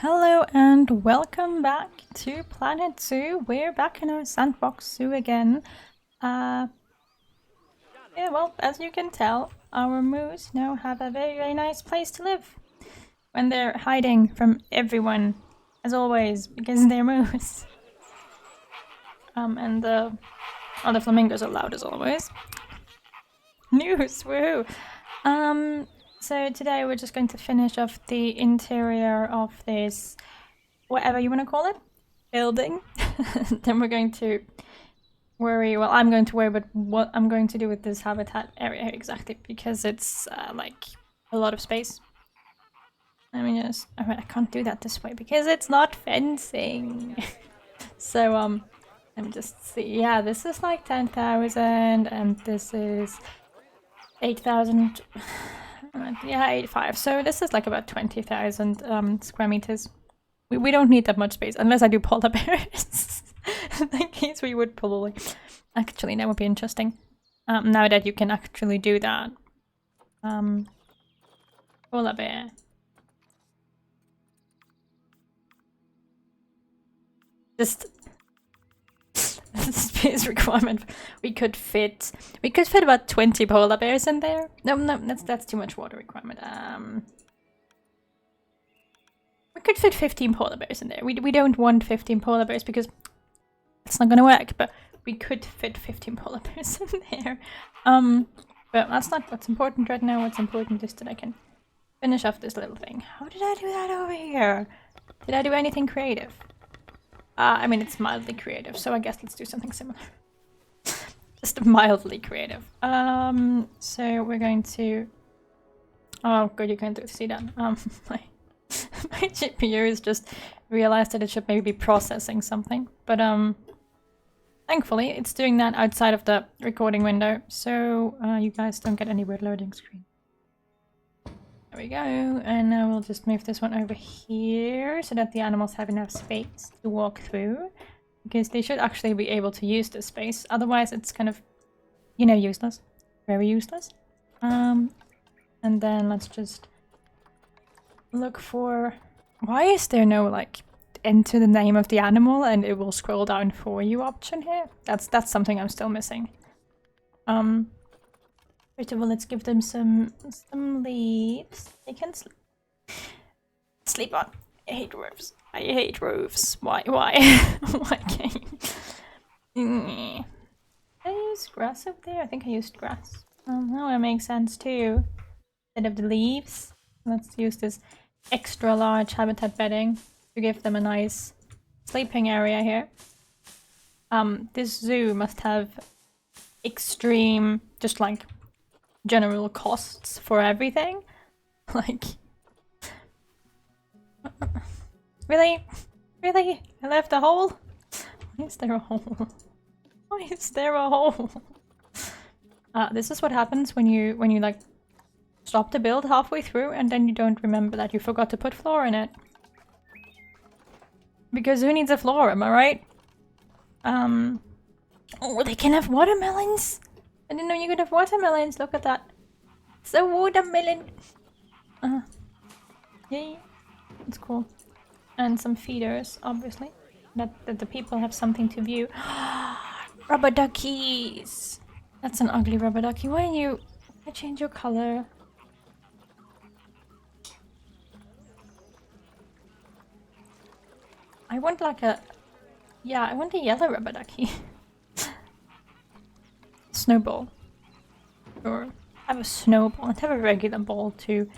Hello and welcome back to Planet Zoo. We're back in our Sandbox zoo again. Yeah, well, as you can tell, our moose now have a very, very nice place to live. When they're hiding from everyone, as always, because they're moose. And the flamingos are loud as always. News, woohoo! So today we're just going to finish off the interior of this, whatever you want to call it, building. Then we're going to I'm going to worry about what I'm going to do with this habitat area here exactly, because it's like a lot of space. Let me just, I can't do that this way because it's not fencing. So let me just see. Yeah, this is like 10,000 and this is 8,000. Yeah, 85. So this is like about 20,000 square meters. We don't need that much space unless I do polar bears. In that case, we would probably. Actually, that would be interesting. Now that you can actually do that. Polar bear. Just space requirement. We could fit about 20 polar bears in there. No, that's too much water requirement. We could fit 15 polar bears in there. We don't want 15 polar bears because it's not gonna work, but we could fit 15 polar bears in there. But that's not what's important right now. What's important is that I can finish off this little thing. How did I do that over here? Did I do anything creative? I mean, it's mildly creative, so I guess let's do something similar. Just mildly creative. So we're going to... Oh, good, you can't see that. My GPU has just realized that it should maybe be processing something. But, thankfully, it's doing that outside of the recording window, so you guys don't get any weird loading screen. There we go, and now we'll just move this one over here so that the animals have enough space to walk through, because they should actually be able to use this space, otherwise it's kind of, you know, useless. Very useless. And then let's just look for... Why is there no, like, enter the name of the animal and it will scroll down for you option here? That's something I'm still missing. First of all, let's give them some leaves. They can sleep on. I hate roofs. I hate roofs. Why? Why game? Did I use grass up there? I think I used grass. Oh, no, it makes sense too. Instead of the leaves, let's use this extra large habitat bedding to give them a nice sleeping area here. This zoo must have extreme, just like, general costs for everything. Like, really? I left a hole? Why is there a hole? Why is there a hole? This is what happens when you like stop the build halfway through and then you don't remember that you forgot to put floor in it. Because who needs a floor, am I right? Oh, they can have watermelons! I didn't know you could have watermelons. Look at that. It's a watermelon. Yay. That's cool. And some feeders, obviously. That the people have something to view. Rubber duckies. That's an ugly rubber ducky. Why don't you change your color? I want like a... Yeah, I want a yellow rubber ducky. Snowball. Or have a snowball and have a regular ball too.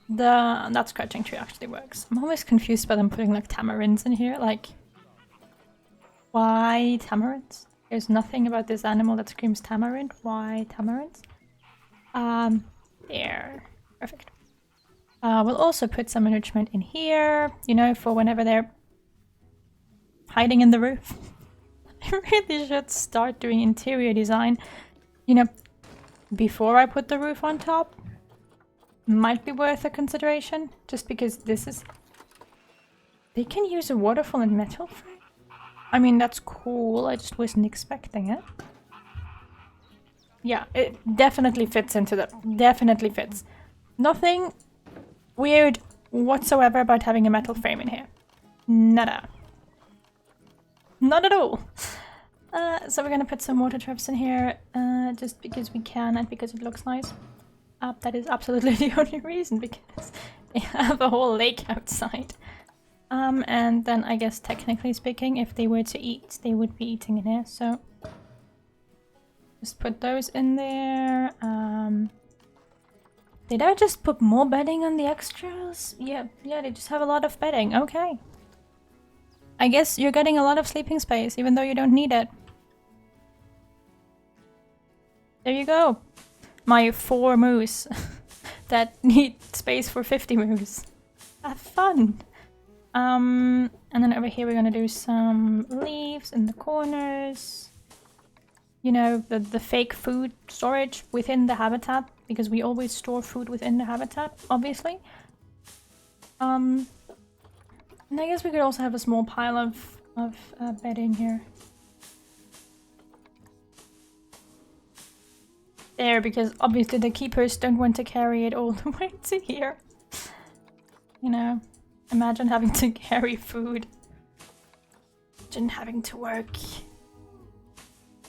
That scratching tree actually works. I'm always confused by them putting like tamarins in here. Like, why tamarins? There's nothing about this animal that screams tamarind. Why tamarins? There. Perfect. We'll also put some enrichment in here, you know, for whenever they're hiding in the roof. I really should start doing interior design, you know, before I put the roof on top. Might be worth a consideration, just because this is... They can use a waterfall and metal frame? I mean, that's cool, I just wasn't expecting it. Yeah, it definitely fits into that. Definitely fits. Nothing weird whatsoever about having a metal frame in here. Nada. Not at all. So we're gonna put some water traps in here, just because we can and because it looks nice. That is absolutely the only reason, because they have a whole lake outside. And then I guess technically speaking, if they were to eat, they would be eating in here, so... Just put those in there. Did I just put more bedding on the extras? Yeah, they just have a lot of bedding. Okay. I guess you're getting a lot of sleeping space, even though you don't need it. There you go. My 4 moose that need space for 50 moose. Have fun. And then over here we're gonna do some leaves in the corners. You know, the fake food storage within the habitat, because we always store food within the habitat, obviously. And I guess we could also have a small pile of bedding here. There, because obviously the keepers don't want to carry it all the way to here. You know, imagine having to carry food. Imagine having to work.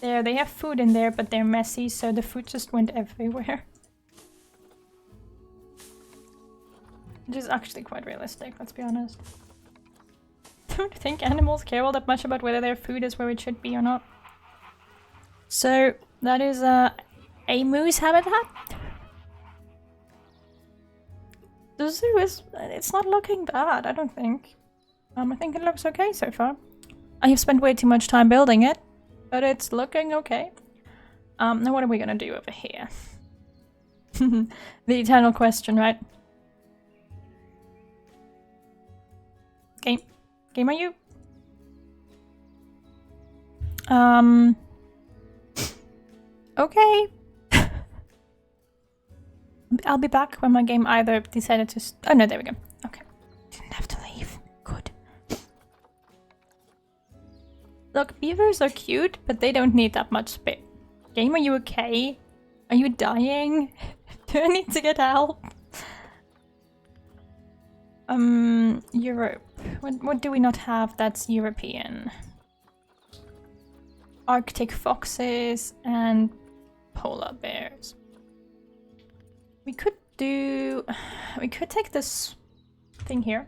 There, they have food in there, but they're messy, so the food just went everywhere. Which is actually quite realistic, let's be honest. Don't think animals care all that much about whether their food is where it should be or not. So, that is a moose habitat. The zoo is... it's not looking bad, I don't think. I think it looks okay so far. I have spent way too much time building it, but it's looking okay. Now what are we gonna do over here? The eternal question, right? Game are you? Okay. I'll be back when my game either decided to... oh no, there we go. Okay. Didn't have to leave. Good. Look, beavers are cute, but they don't need that much space. Game, are you okay? Are you dying? Do I need to get help? Europe. What do we not have that's European? Arctic foxes and polar bears. We could take this thing here,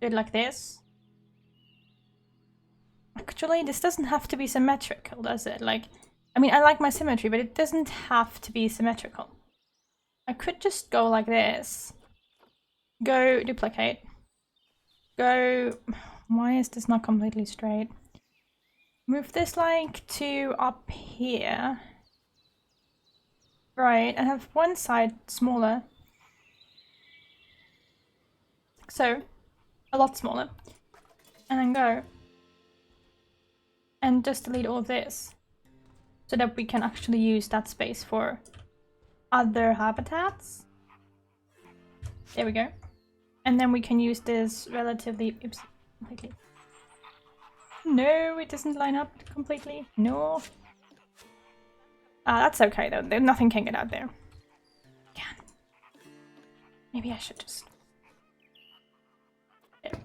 do it like this. Actually, this doesn't have to be symmetrical, does it? Like, I mean, I like my symmetry, but it doesn't have to be symmetrical. I could just go like this. Go duplicate. Go... why is this not completely straight? Move this like to up here. Right, and have one side smaller. So, a lot smaller. And then go. And just delete all of this. So that we can actually use that space for other habitats. There we go. And then we can use this relatively... oops, completely. No, it doesn't line up completely. No. That's okay though. Nothing can get out there. Can. Maybe I should just... there.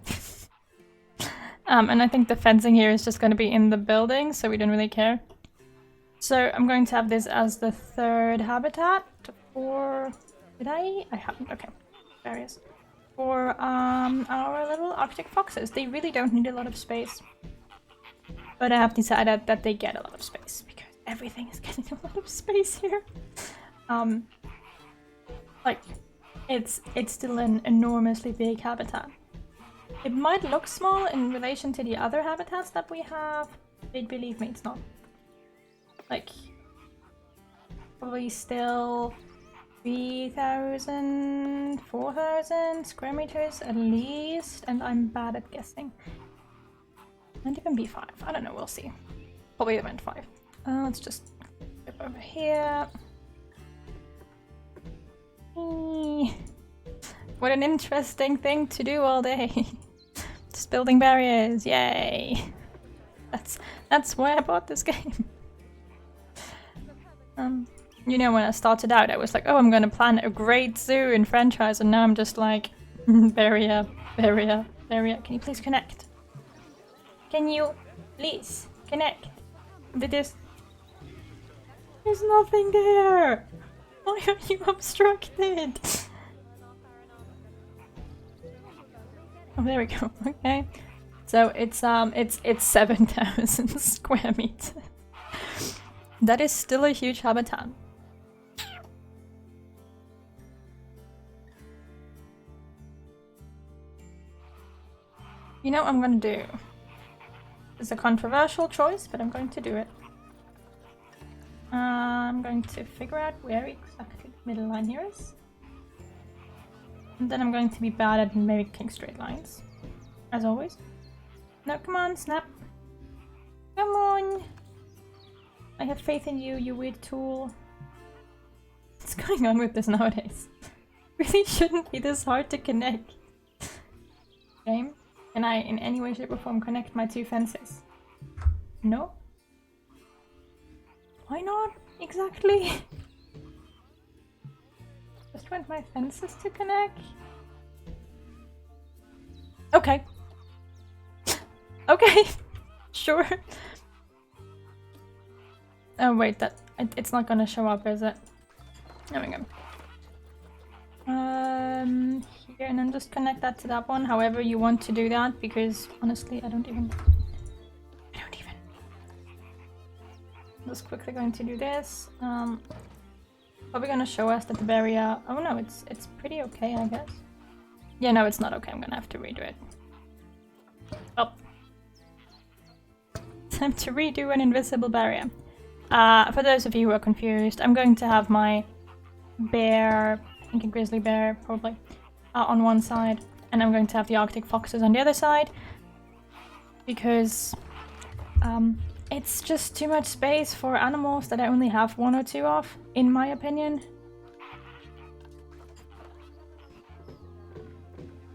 And I think the fencing here is just going to be in the building, so we don't really care. So I'm going to have this as the 3rd habitat for... did I? I haven't. Okay. Various. For our little Arctic foxes. They really don't need a lot of space. But I have decided that they get a lot of space because everything is getting a lot of space here. Like, it's still an enormously big habitat. It might look small in relation to the other habitats that we have, but believe me, it's not. Like, probably still 3,000, 4,000 square meters at least, and I'm bad at guessing. Might even be 5. I don't know, we'll see. Probably event 5. Let's just flip over here. What an interesting thing to do all day. Just building barriers, yay! That's why I bought this game. You know, when I started out, I was like, oh, I'm gonna plan a great zoo in franchise, and now I'm just like, Barrier, barrier, barrier. Can you please connect? Can you please connect? There's nothing there. Why are you obstructed? Oh, there we go. Okay. So it's 7,000 square meters. That is still a huge habitat. You know what I'm gonna do? It's a controversial choice, but I'm going to do it. I'm going to figure out where exactly the middle line here is. And then I'm going to be bad at making straight lines. As always. No, come on, snap. Come on. I have faith in you, you weird tool. What's going on with this nowadays? Really shouldn't be this hard to connect. Game? Can I in any way, shape or form connect my two fences? No? Why not? Exactly. Just want my fences to connect. Okay. Okay. Sure. Oh wait, it's not gonna show up, is it? There we go. Here, and then just connect that to that one, however you want to do that, because honestly, I don't even. Just quickly going to do this. Probably gonna show us that the barrier. Oh no, it's pretty okay, I guess. Yeah, no, it's not okay. I'm gonna have to redo it. Oh, time to redo an invisible barrier. For those of you who are confused, I'm going to have my bear, I think a grizzly bear, probably, on one side, and I'm going to have the Arctic foxes on the other side, because it's just too much space for animals that I only have one or two of, in my opinion.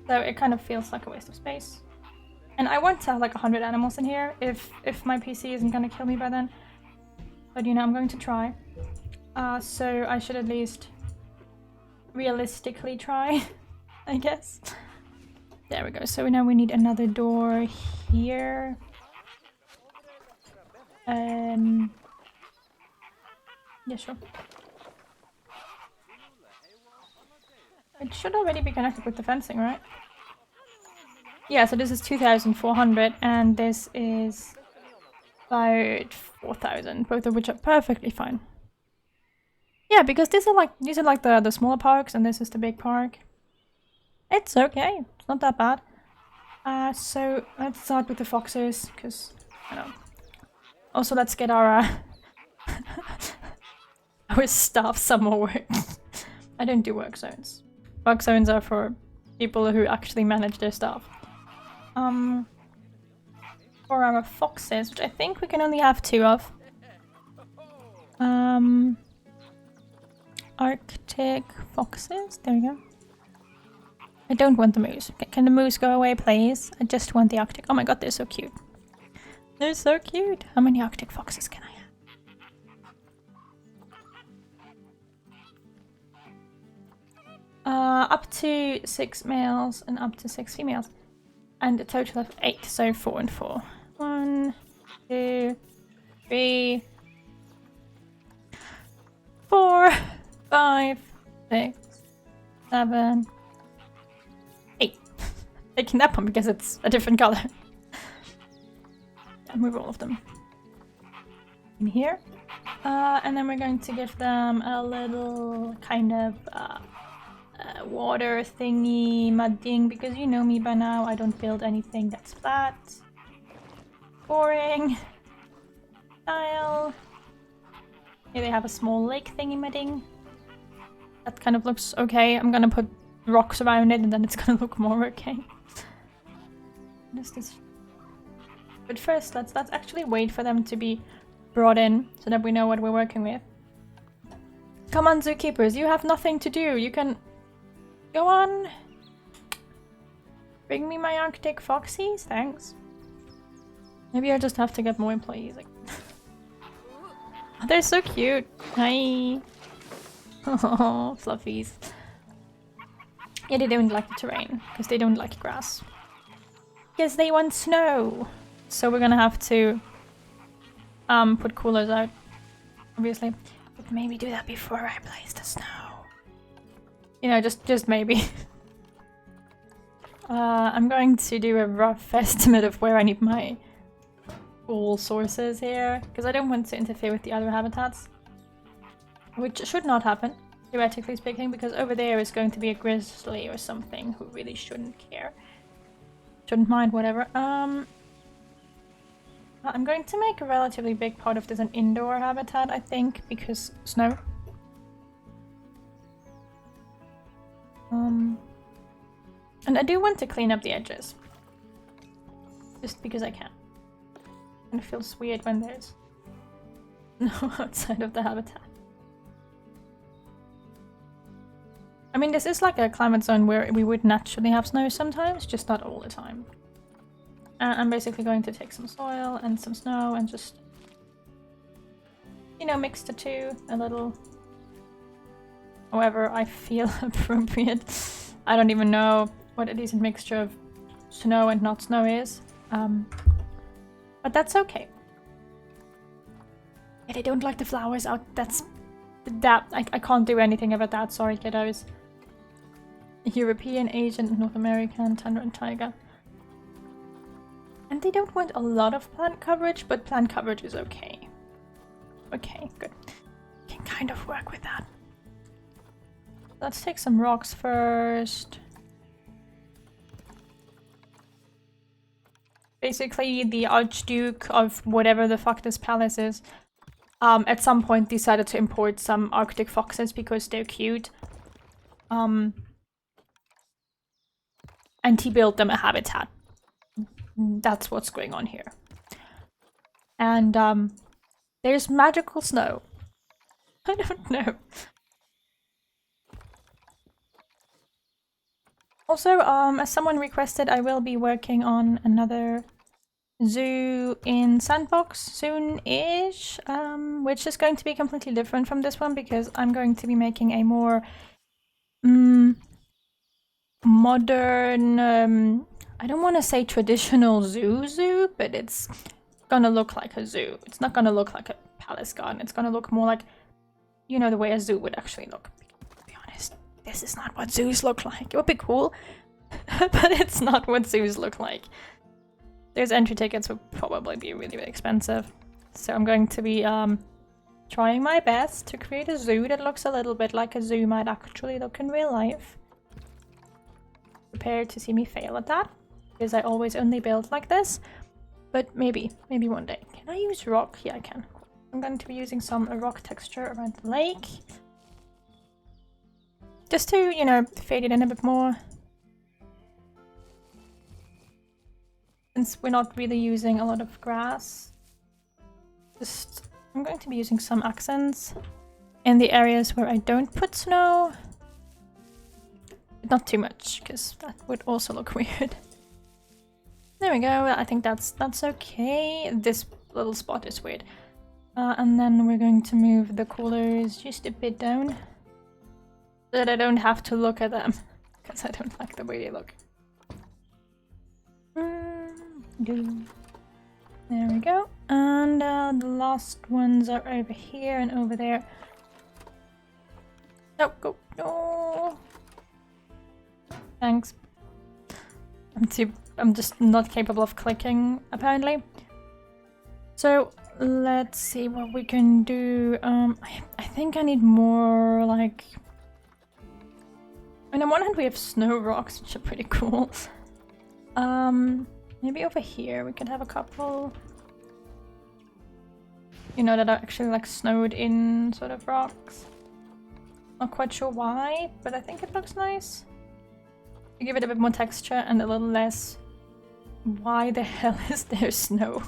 So it kind of feels like a waste of space. And I want to have like 100 animals in here if my PC isn't gonna kill me by then. But you know, I'm going to try. So I should at least realistically try, I guess. There we go. So now we need another door here. Yeah, sure. It should already be connected with the fencing, right? Yeah, so this is 2,400 and this is about 4,000, both of which are perfectly fine. Yeah, because these are like the smaller parks and this is the big park. It's okay. It's not that bad. So let's start with the foxes, because you know. Also, let's get our our staff some more work. I don't do work zones. Work zones are for people who actually manage their staff. For our foxes, which I think we can only have 2 of. Arctic foxes. There we go. I don't want the moose. Can the moose go away, please? I just want the Arctic. Oh my god, they're so cute. They're so cute. How many Arctic foxes can I have? Up to 6 males and up to 6 females. And a total of 8, so 4 and 4. 1, 2, 3, 4, 5, 6, 7, 8. Taking that one because it's a different color. Move all of them in here. And then we're going to give them a little kind of water thingy, mud thing, because you know me by now, I don't build anything that's flat. Boring. Style. Here they have a small lake thingy mudding. That kind of looks okay. I'm gonna put rocks around it and then it's gonna look more okay. What is this? But first, let's actually wait for them to be brought in so that we know what we're working with. Come on, zookeepers, you have nothing to do. You can go on. Bring me my Arctic foxies, thanks. Maybe I just have to get more employees. Like, oh, they're so cute. Hi. Oh, fluffies. Yeah, they don't like the terrain, because they don't like grass. Because they want snow! So we're gonna have to put coolers out, obviously. But maybe do that before I place the snow. You know, just maybe. I'm going to do a rough estimate of where I need my cool sources here, because I don't want to interfere with the other habitats. Which should not happen, theoretically speaking, because over there is going to be a grizzly or something who really shouldn't care. Shouldn't mind, whatever. I'm going to make a relatively big part of this an indoor habitat, I think, because snow. And I do want to clean up the edges. Just because I can. And it feels weird when there's no outside of the habitat. I mean, this is like a climate zone where we would naturally have snow sometimes, just not all the time. I'm basically going to take some soil and some snow and just, you know, mix the two a little. However I feel appropriate. I don't even know what a decent mixture of snow and not snow is. But that's okay. Yeah, they don't like the flowers out. I can't do anything about that. Sorry, kiddos. European, Asian, North American, tundra and taiga. And they don't want a lot of plant coverage, but plant coverage is okay. Okay, good. Can kind of work with that. Let's take some rocks first. Basically, the Archduke of whatever the fuck this palace is, at some point decided to import some Arctic foxes because they're cute. And he built them a habitat. That's what's going on here. And there's magical snow. I don't know. Also, as someone requested, I will be working on another zoo in Sandbox soon-ish, which is going to be completely different from this one because I'm going to be making a more modern, I don't want to say traditional zoo, but it's gonna look like a zoo. It's not gonna look like a palace garden. It's gonna look more like, you know, the way a zoo would actually look. To be honest, this is not what zoos look like. It would be cool, but it's not what zoos look like. Those entry tickets would probably be really, really expensive. So I'm going to be trying my best to create a zoo that looks a little bit like a zoo might actually look in real life. Prepare to see me fail at that, because I always only build like this. But maybe one day. Can I use rock? Yeah, I can. I'm going to be using some rock texture around the lake. Just to, you know, fade it in a bit more. Since we're not really using a lot of grass. I'm going to be using some accents in the areas where I don't put snow. But not too much, because that would also look weird. There we go, I think that's okay. This little spot is weird. And then we're going to move the coolers just a bit down. So that I don't have to look at them. Because I don't like the way they look. There we go. And the last ones are over here and over there. No, go. No. Thanks. I'm just not capable of clicking, apparently. So let's see what we can do. I think I need more, like... I mean, on one hand we have snow rocks, which are pretty cool. Maybe over here we could have a couple. You know, that are actually like snowed in sort of rocks. Not quite sure why, but I think it looks nice. To give it a bit more texture and a little less... Why the hell is there snow?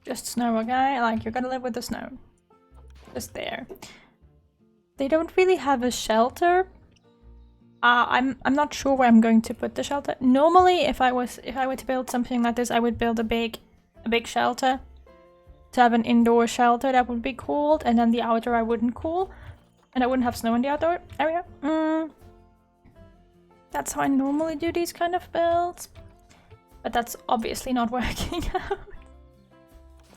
Just snow, okay? Like, you gotta live with the snow. Just there. They don't really have a shelter. I'm not sure where I'm going to put the shelter. Normally, if I were to build something like this, I would build a big shelter. To have an indoor shelter that would be cooled, and then the outer I wouldn't cool. And I wouldn't have snow in the outdoor area. That's how I normally do these kind of builds. But that's obviously not working out.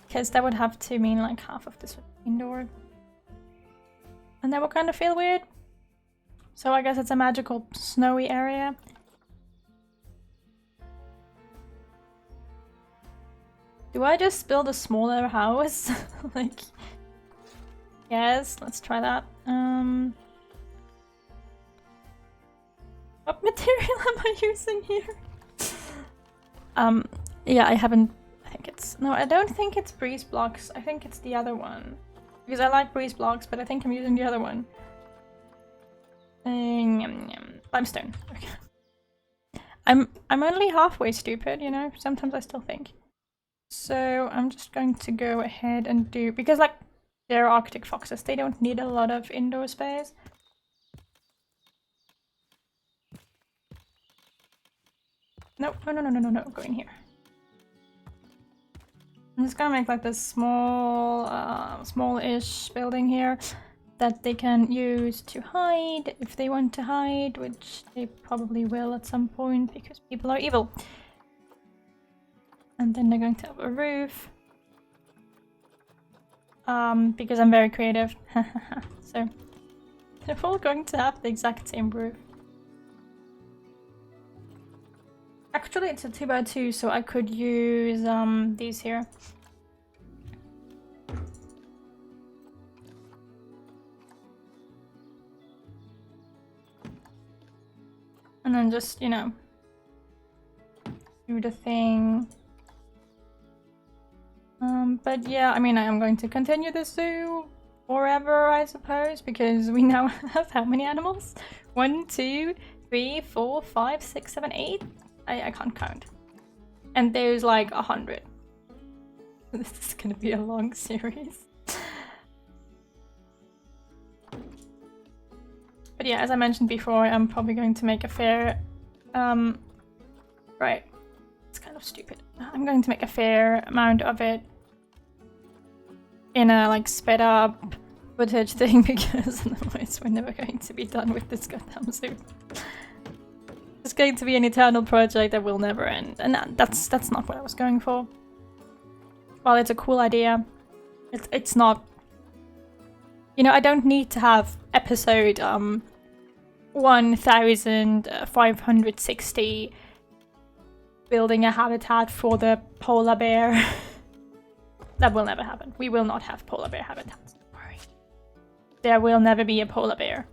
Because that would have to mean like half of this would be indoor. And that would kind of feel weird. So I guess it's a magical snowy area. Do I just build a smaller house? Like, yes, let's try that. What material am I using here? Yeah, I haven't. I think it's no. I don't think it's breeze blocks. I think it's the other one because I like breeze blocks, but I think I'm using the other one. Limestone. Okay. I'm only halfway stupid, you know. Sometimes I still think. So I'm just going to go ahead and do because like they're Arctic foxes. They don't need a lot of indoor space. No, no, go in here. I'm just gonna make like this small-ish building here that they can use to hide if they want to hide, which they probably will at some point because people are evil. And then they're going to have a roof. Because I'm very creative. So they're all going to have the exact same roof. Actually, it's a 2x2, so I could use these here. And then just, you know, do the thing. But yeah, I mean, I am going to continue the zoo forever, I suppose, because we now have how many animals? 1, 2, 3, 4, 5, 6, 7, 8. I can't count. And there's like 100. This is gonna be a long series. But yeah, as I mentioned before, I'm probably going to make a fair... right. It's kind of stupid. I'm going to make a fair amount of it in a like sped up footage thing because otherwise we're never going to be done with this goddamn zoo. It's going to be an eternal project that will never end, and that's not what I was going for. While it's a cool idea, it's not. You know, I don't need to have episode 1560 building a habitat for the polar bear. That will never happen. We will not have polar bear habitats. Don't worry. There will never be a polar bear.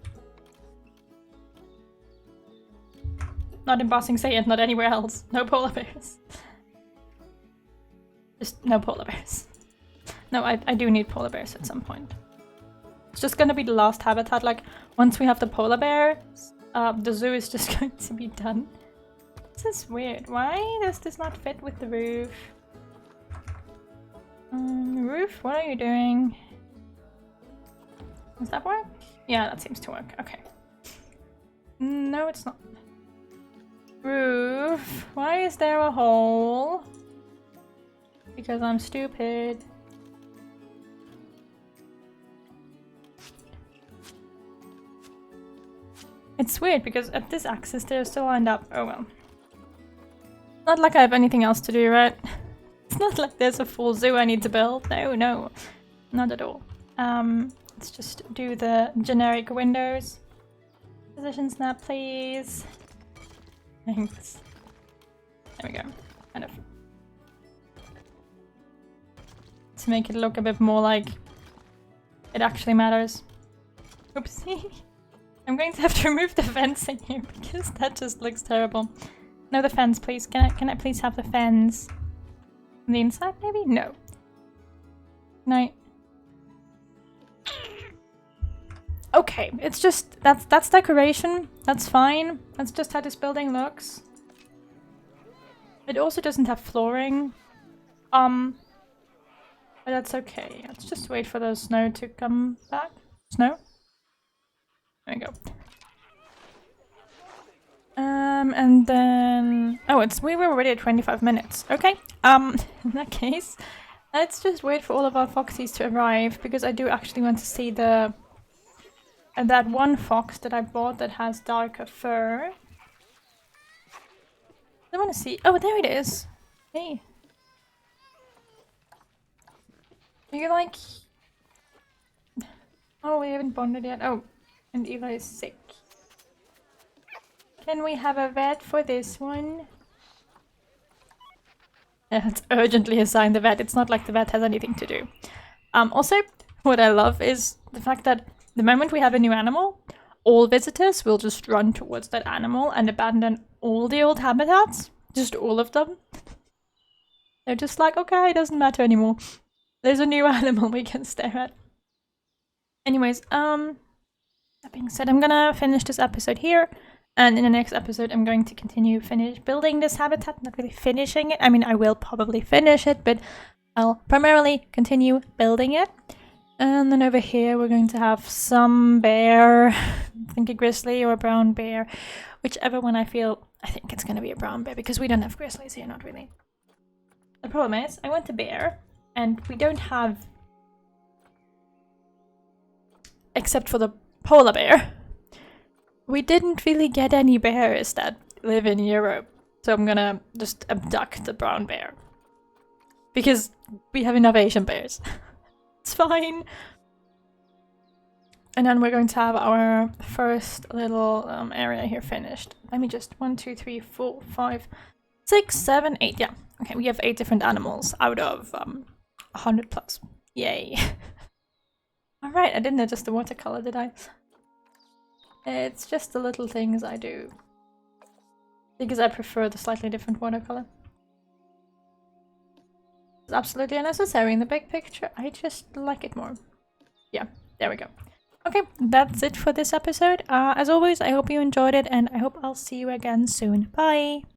Not in Bossing Say it, not anywhere else. No polar bears. Just no polar bears. No, I do need polar bears at some point. It's just gonna be the last habitat. Like, once we have the polar bears, the zoo is just going to be done. This is weird. Why does this not fit with the roof? Roof, what are you doing? Does that work? Yeah, that seems to work. Okay. No, it's not. Roof, why is there a hole? Because I'm stupid. It's weird because at this axis they're still lined up. Oh well. Not like I have anything else to do, right? It's not like there's a full zoo I need to build. No, no. Not at all. Let's just do the generic windows. Position snap, please. Thanks. There we go. Kind of. To make it look a bit more like it actually matters. Oopsie. I'm going to have to remove the fencing here because that just looks terrible. No, the fence, please. Can I please have the fence? On the inside, maybe? No. No. Okay, it's just that's decoration. That's fine. That's just how this building looks. It also doesn't have flooring. But that's okay. Let's just wait for the snow to come back. Snow? There we go. And then we were already at 25 minutes. Okay. In that case, let's just wait for all of our foxies to arrive because I do actually want to see the that one fox that I bought that has darker fur. I want to see. Oh, there it is. Hey. Are you like... Oh, we haven't bonded yet. Oh, and Eva is sick. Can we have a vet for this one? Yeah, let's urgently assign the vet. It's not like the vet has anything to do. Also, what I love is the fact that the moment we have a new animal, all visitors will just run towards that animal and abandon all the old habitats. Just all of them. They're just like, okay, it doesn't matter anymore. There's a new animal we can stare at. Anyways, that being said, I'm gonna finish this episode here. And in the next episode, I'm going to continue building this habitat. Not really finishing it. I mean, I will probably finish it, but I'll primarily continue building it. And then over here, we're going to have some bear. I think a grizzly or a brown bear. Whichever one I feel. I think it's going to be a brown bear because we don't have grizzlies here, not really. The problem is, I want a bear, and we don't have... Except for the polar bear. We didn't really get any bears that live in Europe, so I'm gonna just abduct the brown bear. Because we have enough Asian bears. It's fine. And then we're going to have our first little area here finished. Let me just... 1, 2, 3, 4, 5, 6, 7, 8. Yeah. Okay, we have 8 different animals out of 100 plus. Yay. Alright, I didn't adjust the watercolor, did I? It's just the little things I do. Because I prefer the slightly different watercolor. It's absolutely unnecessary in the big picture. I just like it more. Yeah, there we go. Okay, that's it for this episode. As always, I hope you enjoyed it and I hope I'll see you again soon. Bye!